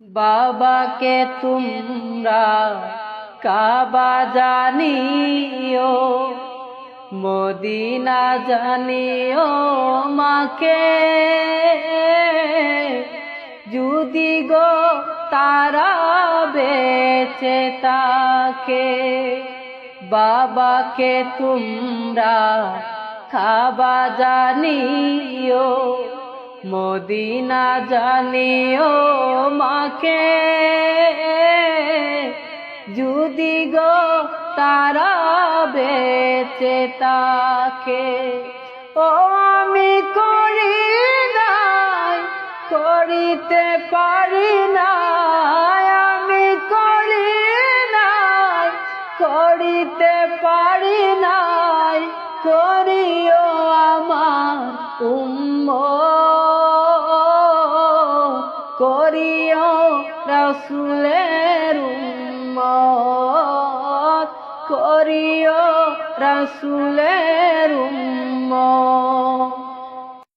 বাবাকে তোমরা কাবা জানিও, মদিনা জানিও মাকে। যদি গো তারা বেঁচে থাকে, বাবাকে তোমরা কাবা জানিও, মদিনা জানিও মাকে। যদি গো তারা বেঁচে থাকে। ও আমি করি নাই, করিতে পারি নাই, আমি করি নাই, করিতে পারি নাই, করিও আমার উম্মত, করিও রাসূলের উম্মত, করিও রাসূলের উম্মত।